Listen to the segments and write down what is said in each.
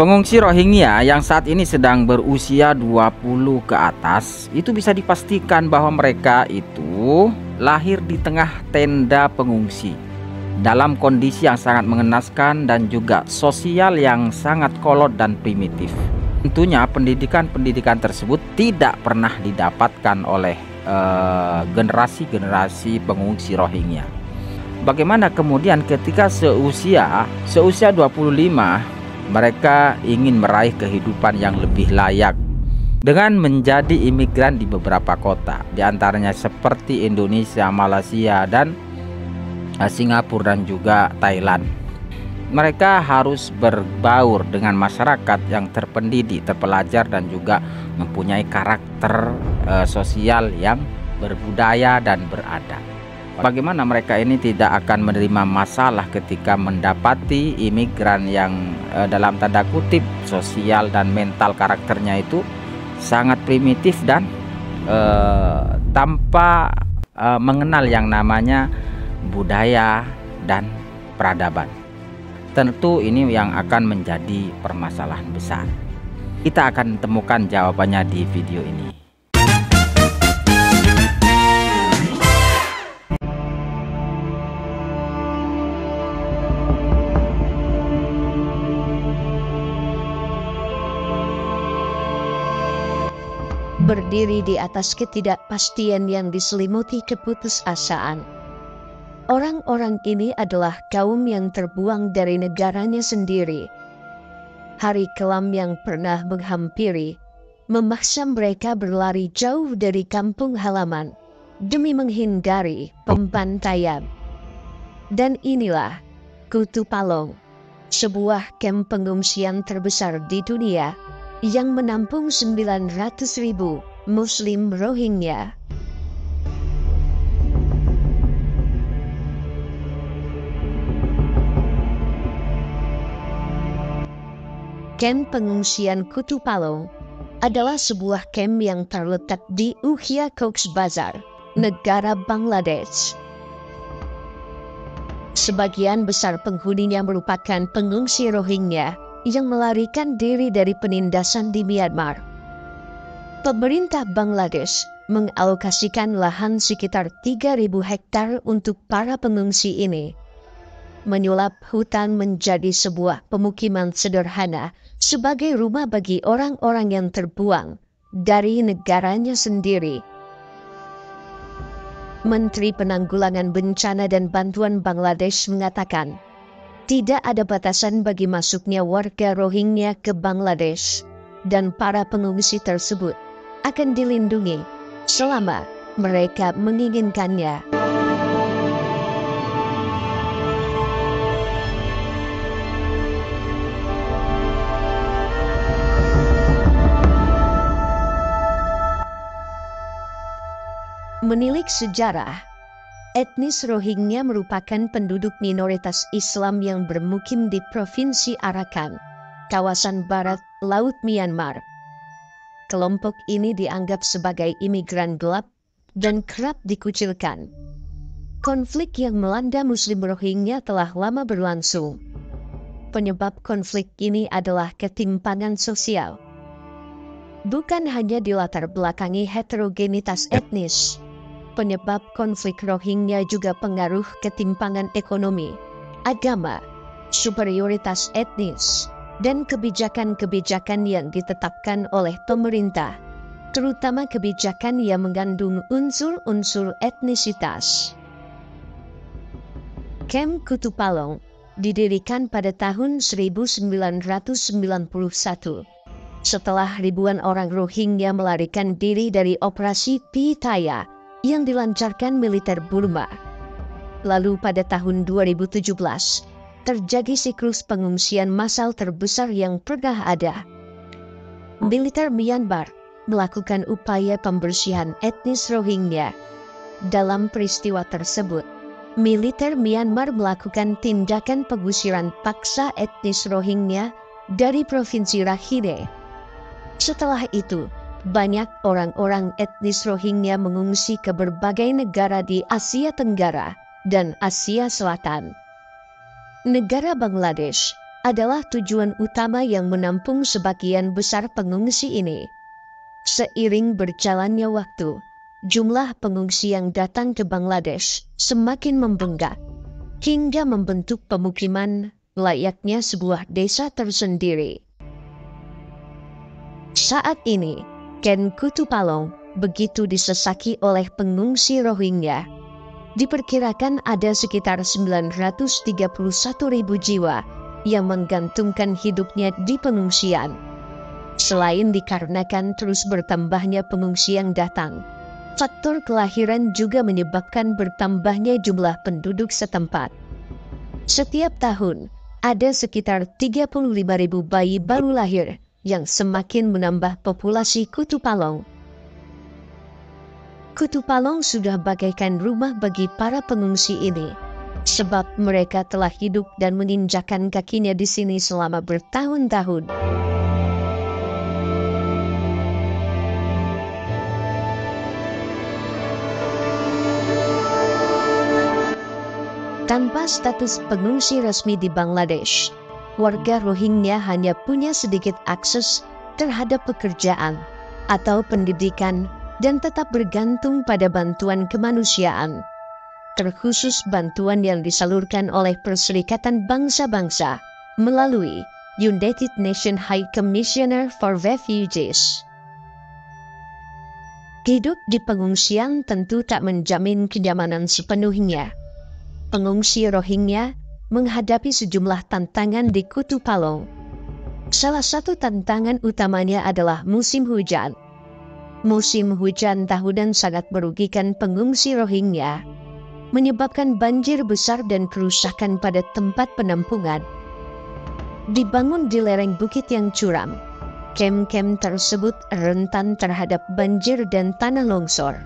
Pengungsi Rohingya yang saat ini sedang berusia 20 ke atas itu bisa dipastikan bahwa mereka itu lahir di tengah tenda pengungsi dalam kondisi yang sangat mengenaskan dan juga sosial yang sangat kolot dan primitif. Tentunya pendidikan tersebut tidak pernah didapatkan oleh generasi-generasi pengungsi Rohingya. Bagaimana kemudian ketika seusia 25 mereka ingin meraih kehidupan yang lebih layak dengan menjadi imigran di beberapa kota, diantaranya seperti Indonesia, Malaysia, dan Singapura dan juga Thailand. Mereka harus berbaur dengan masyarakat yang terpendidik, terpelajar, dan juga mempunyai karakter sosial yang berbudaya dan beradab. Bagaimana mereka ini tidak akan menerima masalah ketika mendapati imigran yang dalam tanda kutip sosial dan mental karakternya itu sangat primitif dan tanpa mengenal yang namanya budaya dan peradaban. Tentu ini yang akan menjadi permasalahan besar. Kita akan temukan jawabannya di video ini. Berdiri di atas ketidakpastian yang diselimuti keputusasaan. Orang-orang ini adalah kaum yang terbuang dari negaranya sendiri. Hari kelam yang pernah menghampiri memaksa mereka berlari jauh dari kampung halaman demi menghindari pembantaian. Dan inilah Kutupalong, sebuah kamp pengungsian terbesar di dunia yang menampung 900.000 Muslim Rohingya. Kamp pengungsian Kutupalong adalah sebuah kamp yang terletak di Uyghur Cox's Bazar, negara Bangladesh. Sebagian besar penghuninya merupakan pengungsi Rohingya yang melarikan diri dari penindasan di Myanmar. Pemerintah Bangladesh mengalokasikan lahan sekitar 3.000 hektar untuk para pengungsi ini, menyulap hutan menjadi sebuah pemukiman sederhana sebagai rumah bagi orang-orang yang terbuang dari negaranya sendiri. Menteri Penanggulangan Bencana dan Bantuan Bangladesh mengatakan, tidak ada batasan bagi masuknya warga Rohingya ke Bangladesh, dan para pengungsi tersebut akan dilindungi selama mereka menginginkannya. Menilik sejarah, etnis Rohingya merupakan penduduk minoritas Islam yang bermukim di Provinsi Arakan, kawasan barat Laut Myanmar. Kelompok ini dianggap sebagai imigran gelap dan kerap dikucilkan. Konflik yang melanda Muslim Rohingya telah lama berlangsung. Penyebab konflik ini adalah ketimpangan sosial. Bukan hanya dilatar belakangi heterogenitas etnis, penyebab konflik Rohingya juga pengaruh ketimpangan ekonomi, agama, superioritas etnis, dan kebijakan-kebijakan yang ditetapkan oleh pemerintah, terutama kebijakan yang mengandung unsur-unsur etnisitas. Kamp Kutupalong didirikan pada tahun 1991 setelah ribuan orang Rohingya melarikan diri dari operasi Pitaya yang dilancarkan militer Burma. Lalu pada tahun 2017, terjadi siklus pengungsian massal terbesar yang pernah ada. Militer Myanmar melakukan upaya pembersihan etnis Rohingya. Dalam peristiwa tersebut, militer Myanmar melakukan tindakan pengusiran paksa etnis Rohingya dari Provinsi Rakhine. Setelah itu, banyak orang-orang etnis Rohingya mengungsi ke berbagai negara di Asia Tenggara dan Asia Selatan. Negara Bangladesh adalah tujuan utama yang menampung sebagian besar pengungsi ini. Seiring berjalannya waktu, jumlah pengungsi yang datang ke Bangladesh semakin membengkak, hingga membentuk pemukiman layaknya sebuah desa tersendiri. Saat ini, Ken Kutupalong begitu disesaki oleh pengungsi Rohingya. Diperkirakan ada sekitar 931.000 jiwa yang menggantungkan hidupnya di pengungsian. Selain dikarenakan terus bertambahnya pengungsi yang datang, faktor kelahiran juga menyebabkan bertambahnya jumlah penduduk setempat. Setiap tahun, ada sekitar 35.000 bayi baru lahir yang semakin menambah populasi Kutupalong. Kutupalong sudah bagaikan rumah bagi para pengungsi ini, sebab mereka telah hidup dan menginjakkan kakinya di sini selama bertahun-tahun. Tanpa status pengungsi resmi di Bangladesh, warga Rohingya hanya punya sedikit akses terhadap pekerjaan atau pendidikan dan tetap bergantung pada bantuan kemanusiaan, terkhusus bantuan yang disalurkan oleh Perserikatan Bangsa-Bangsa melalui United Nations High Commissioner for Refugees. Hidup di pengungsian tentu tak menjamin kenyamanan sepenuhnya. Pengungsi Rohingya menghadapi sejumlah tantangan di Kutupalong. Salah satu tantangan utamanya adalah musim hujan. Musim hujan tahunan sangat merugikan pengungsi Rohingya, menyebabkan banjir besar dan kerusakan pada tempat penampungan. Dibangun di lereng bukit yang curam, kem-kem tersebut rentan terhadap banjir dan tanah longsor.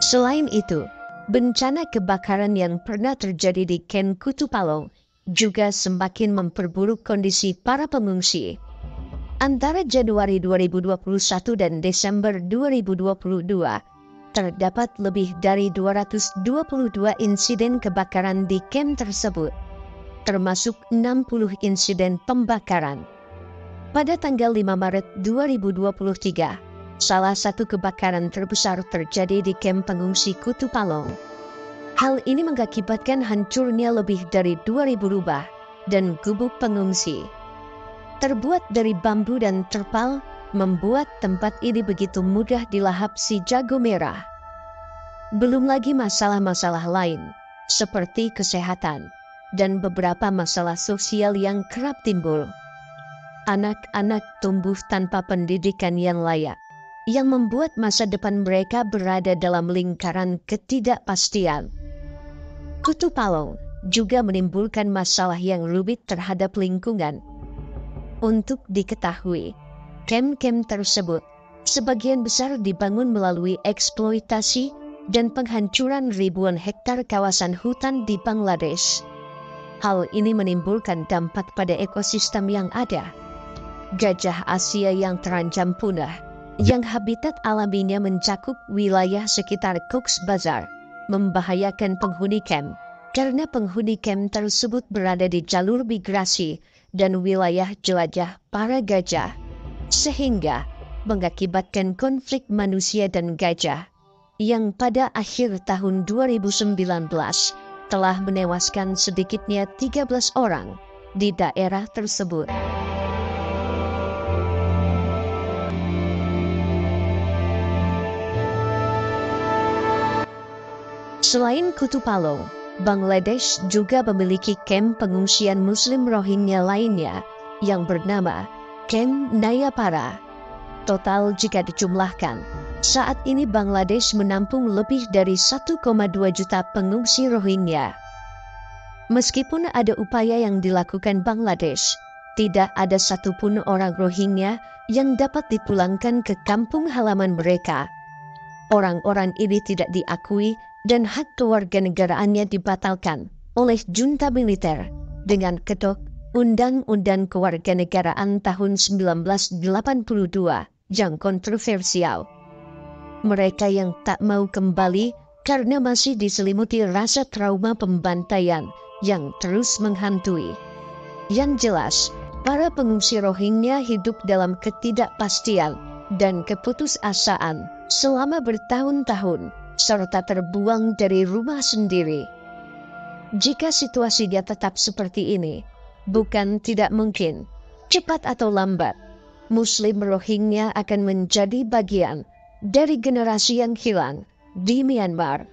Selain itu, bencana kebakaran yang pernah terjadi di Ken Kutupalong juga semakin memperburuk kondisi para pengungsi. Antara Januari 2021 dan Desember 2022, terdapat lebih dari 222 insiden kebakaran di kem tersebut, termasuk 60 insiden pembakaran. Pada tanggal 5 Maret 2023, salah satu kebakaran terbesar terjadi di kem pengungsi Kutupalong. Hal ini mengakibatkan hancurnya lebih dari 2.000 rumah dan gubuk pengungsi. Terbuat dari bambu dan terpal, membuat tempat ini begitu mudah dilahap si jago merah. Belum lagi masalah-masalah lain, seperti kesehatan, dan beberapa masalah sosial yang kerap timbul. Anak-anak tumbuh tanpa pendidikan yang layak, yang membuat masa depan mereka berada dalam lingkaran ketidakpastian. Kutupalong juga menimbulkan masalah yang rumit terhadap lingkungan. Untuk diketahui, kem-kem tersebut sebagian besar dibangun melalui eksploitasi dan penghancuran ribuan hektar kawasan hutan di Bangladesh. Hal ini menimbulkan dampak pada ekosistem yang ada. Gajah Asia yang terancam punah, yang habitat alaminya mencakup wilayah sekitar Cox's Bazar, membahayakan penghuni kem, karena penghuni kem tersebut berada di jalur migrasi dan wilayah jelajah para gajah, sehingga mengakibatkan konflik manusia dan gajah, yang pada akhir tahun 2019 telah menewaskan sedikitnya 13 orang di daerah tersebut. Selain Kutupalong, Bangladesh juga memiliki kem pengungsian Muslim Rohingya lainnya yang bernama Kem Nayapara. Total jika dijumlahkan, saat ini Bangladesh menampung lebih dari 1,2 juta pengungsi Rohingya. Meskipun ada upaya yang dilakukan Bangladesh, tidak ada satupun orang Rohingya yang dapat dipulangkan ke kampung halaman mereka. Orang-orang ini tidak diakui dan hak kewarganegaraannya dibatalkan oleh junta militer dengan kedok Undang-Undang Kewarganegaraan tahun 1982 yang kontroversial. Mereka yang tak mau kembali karena masih diselimuti rasa trauma pembantaian yang terus menghantui. Yang jelas, para pengungsi Rohingya hidup dalam ketidakpastian dan keputusasaan selama bertahun-tahun, serta terbuang dari rumah sendiri. Jika situasinya tetap seperti ini, bukan tidak mungkin, cepat atau lambat, Muslim Rohingya akan menjadi bagian dari generasi yang hilang di Myanmar.